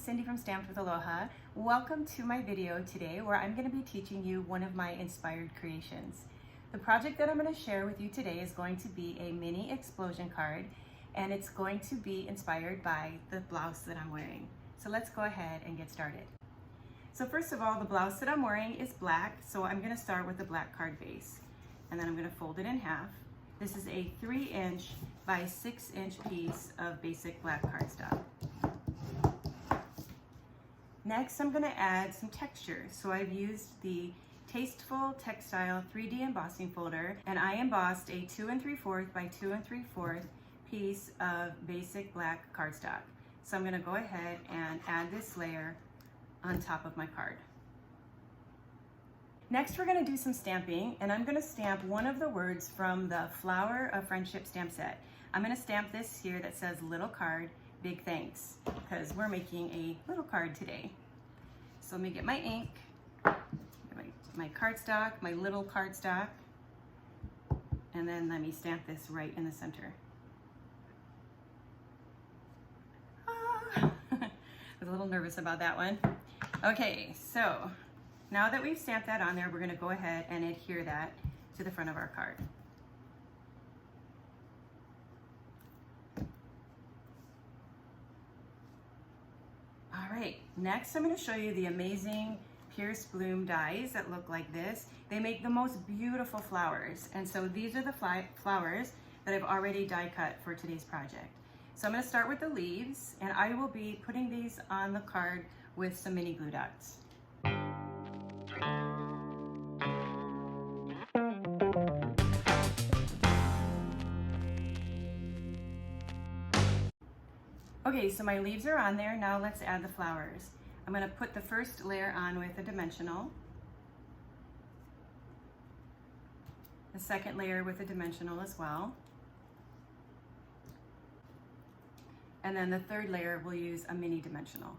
Cindy from Stamped with Aloha. Welcome to my video today where I'm going to be teaching you one of my inspired creations. The project that I'm going to share with you today is going to be a mini explosion card, and it's going to be inspired by the blouse that I'm wearing. So let's go ahead and get started. So first of all, the blouse that I'm wearing is black, so I'm going to start with the black card base, and then I'm going to fold it in half. This is a 3" by 6" piece of basic black cardstock. Next, I'm going to add some texture. So I've used the Tasteful Textile 3D embossing folder, and I embossed a 2 3/4 by 2 3/4 piece of basic black cardstock. So I'm going to go ahead and add this layer on top of my card. Next, we're going to do some stamping, and I'm going to stamp one of the words from the Flower of Friendship stamp set. I'm going to stamp this here that says "Little Card, Big Thanks," because we're making a little card today. So let me get my ink, my cardstock, my little cardstock, and then let me stamp this right in the center. I was a little nervous about that one. Okay, so now that we've stamped that on there, we're going to go ahead and adhere that to the front of our card. All right, next I'm going to show you the amazing Pierced bloom dies that look like this. They make the most beautiful flowers, and so these are the flowers that I've already die cut for today's project. So I'm going to start with the leaves, and I will be putting these on the card with some mini glue dots. Okay, so my leaves are on there. Now let's add the flowers. I'm going to put the first layer on with a dimensional, the second layer with a dimensional as well, and then the third layer we'll use a mini dimensional.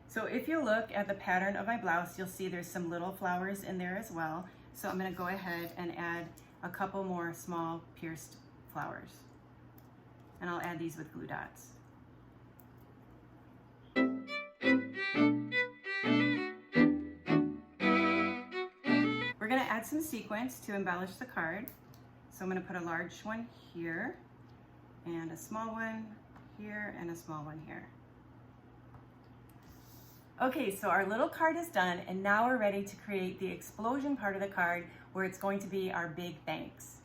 So if you look at the pattern of my blouse, you'll see there's some little flowers in there as well. So I'm going to go ahead and add a couple more small pierced flowers, and I'll add these with glue dots. We're going to add some sequins to embellish the card. So I'm going to put a large one here, and a small one here, and a small one here. Okay, so our little card is done, and now we're ready to create the explosion part of the card where it's going to be our big thanks.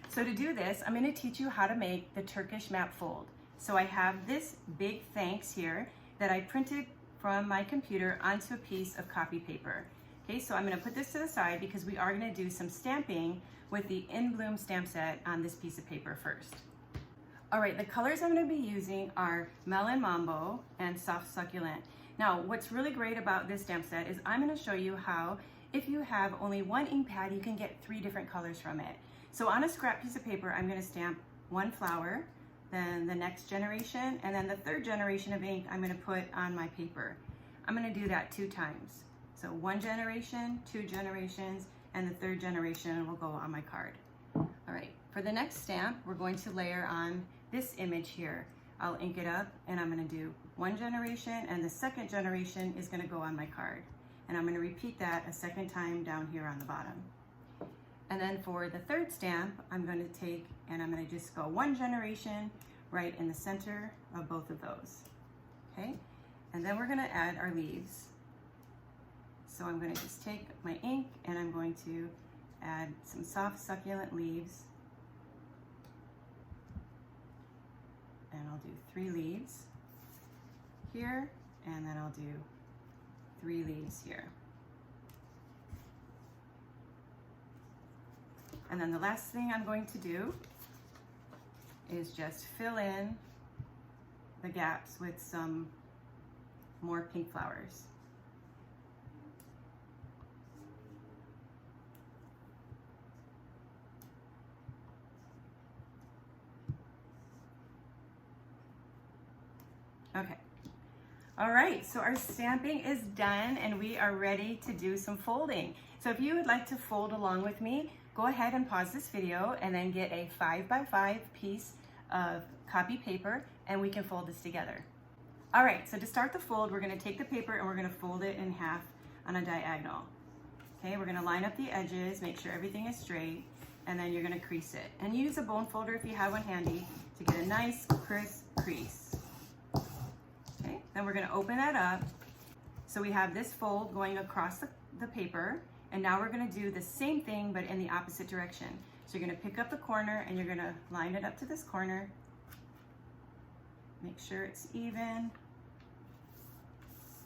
So to do this, I'm going to teach you how to make the Turkish Map Fold. So I have this big thanks here that I printed from my computer onto a piece of copy paper. Okay, so I'm going to put this to the side because we are going to do some stamping with the In Bloom stamp set on this piece of paper first. All right, the colors I'm going to be using are Melon Mambo and Soft Succulent. Now, what's really great about this stamp set is I'm going to show you how, if you have only one ink pad, you can get 3 different colors from it. So on a scrap piece of paper, I'm going to stamp one flower, then the next generation, and then the third generation of ink I'm going to put on my paper. I'm going to do that 2 times. So 1 generation, 2 generations, and the 3rd generation will go on my card. All right, for the next stamp, we're going to layer on this image here. I'll ink it up, and I'm going to do 1 generation, and the 2nd generation is going to go on my card. And I'm going to repeat that a 2nd time down here on the bottom. And then for the 3rd stamp, I'm going to take and I'm going to just go 1 generation right in the center of both of those. Okay, and then we're going to add our leaves. So I'm going to just take my ink and I'm going to add some soft succulent leaves. And I'll do 3 leaves here, and then I'll do 3 leaves here. And then the last thing I'm going to do is just fill in the gaps with some more pink flowers. Okay. All right, so our stamping is done and we are ready to do some folding. So if you would like to fold along with me, go ahead and pause this video and then get a 5x5 piece of copy paper and we can fold this together. All right, so to start the fold, we're gonna take the paper and we're gonna fold it in half on a diagonal. Okay, we're gonna line up the edges, make sure everything is straight, and then you're gonna crease it. And use a bone folder if you have one handy to get a nice crisp crease. Okay, then we're gonna open that up. So we have this fold going across the paper, and now we're gonna do the same thing but in the opposite direction. So you're gonna pick up the corner and you're gonna line it up to this corner. Make sure it's even,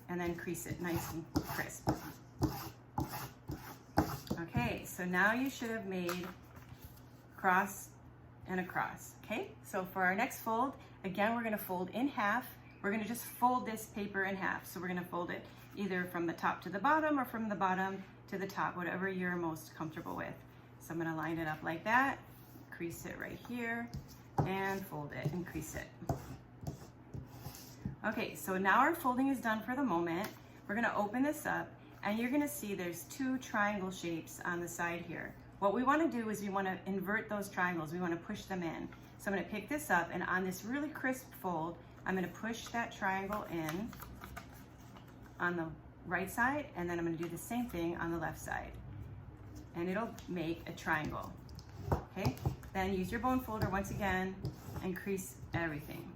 and then crease it nice and crisp. Okay, so now you should have made cross and across. Okay, so for our next fold, again, we're gonna fold in half. We're gonna just fold this paper in half. So we're gonna fold it either from the top to the bottom or from the bottom to the top, whatever you're most comfortable with. So I'm gonna line it up like that, crease it right here, and fold it and crease it. Okay, so now our folding is done for the moment. We're gonna open this up and you're gonna see there's two triangle shapes on the side here. What we wanna do is we wanna invert those triangles. We wanna push them in. So I'm gonna pick this up and on this really crisp fold, I'm gonna push that triangle in on the right side, and then I'm gonna do the same thing on the left side. And it'll make a triangle, okay? Then use your bone folder once again and crease everything.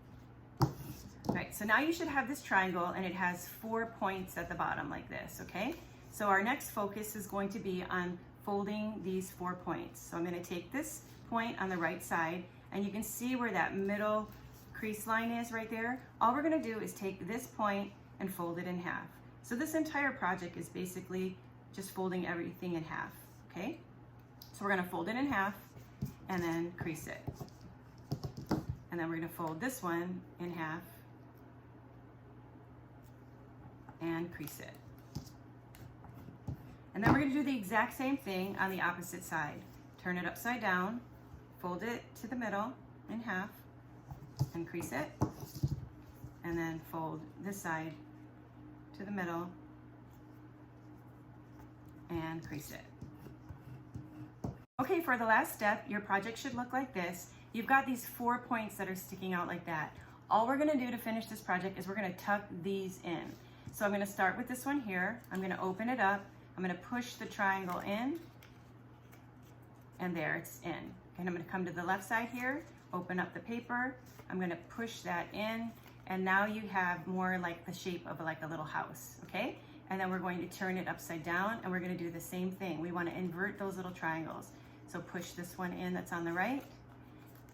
Right, so now you should have this triangle and it has 4 points at the bottom like this, okay? So our next focus is going to be on folding these 4 points. So I'm gonna take this point on the right side and you can see where that middle crease line is right there. All we're gonna do is take this point and fold it in half. So this entire project is basically just folding everything in half, okay? So we're gonna fold it in half and then crease it. And then we're gonna fold this one in half and crease it. And then we're gonna do the exact same thing on the opposite side. Turn it upside down, fold it to the middle in half and crease it. And then fold this side to the middle and crease it. Okay, for the last step, your project should look like this. You've got these 4 points that are sticking out like that. All we're gonna do to finish this project is we're gonna tuck these in. So I'm gonna start with this one here. I'm gonna open it up. I'm gonna push the triangle in, and there it's in. And I'm gonna come to the left side here, open up the paper. I'm gonna push that in, and now you have more like the shape of like a little house, okay? And then we're going to turn it upside down, and we're gonna do the same thing. We wanna invert those little triangles. So push this one in that's on the right,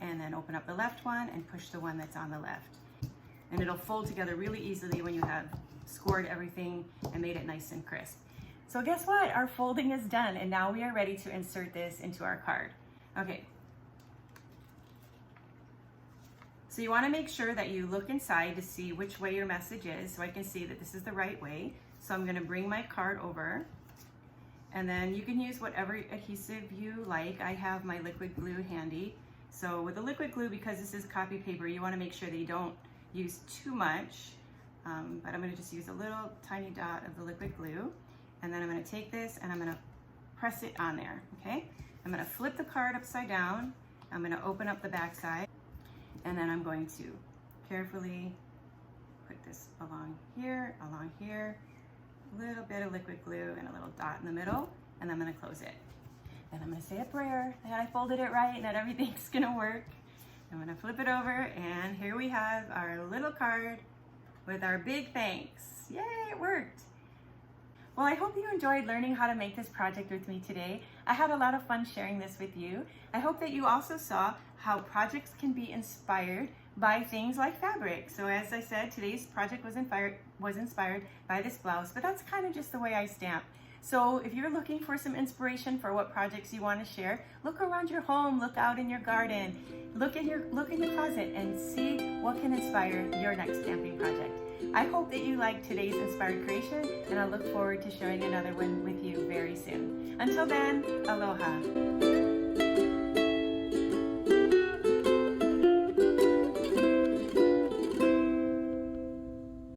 and then open up the left one and push the one that's on the left. And it'll fold together really easily when you have scored everything and made it nice and crisp. So guess what? Our folding is done, and now we are ready to insert this into our card. Okay. So you want to make sure that you look inside to see which way your message is, so I can see that this is the right way. So I'm going to bring my card over, and then you can use whatever adhesive you like. I have my liquid glue handy. So with the liquid glue, because this is copy paper, you want to make sure that you don't use too much. But I'm going to just use a little tiny dot of the liquid glue, and then I'm going to take this and I'm going to press it on there, okay? I'm going to flip the card upside down. I'm going to open up the back side, and then I'm going to carefully put this along here, a little bit of liquid glue and a little dot in the middle, and I'm going to close it. Then I'm going to say a prayer that I folded it right and that everything's going to work. I'm going to flip it over, and here we have our little card with our big thanks. Yay, it worked. Well, I hope you enjoyed learning how to make this project with me today. I had a lot of fun sharing this with you. I hope that you also saw how projects can be inspired by things like fabric. So as I said, today's project was inspired by this blouse, but that's kind of just the way I stamp. So if you're looking for some inspiration for what projects you want to share, look around your home, look out in your garden, look in your closet and see what can inspire your next stamping project. I hope that you liked today's inspired creation, and I look forward to sharing another one with you very soon. Until then, aloha.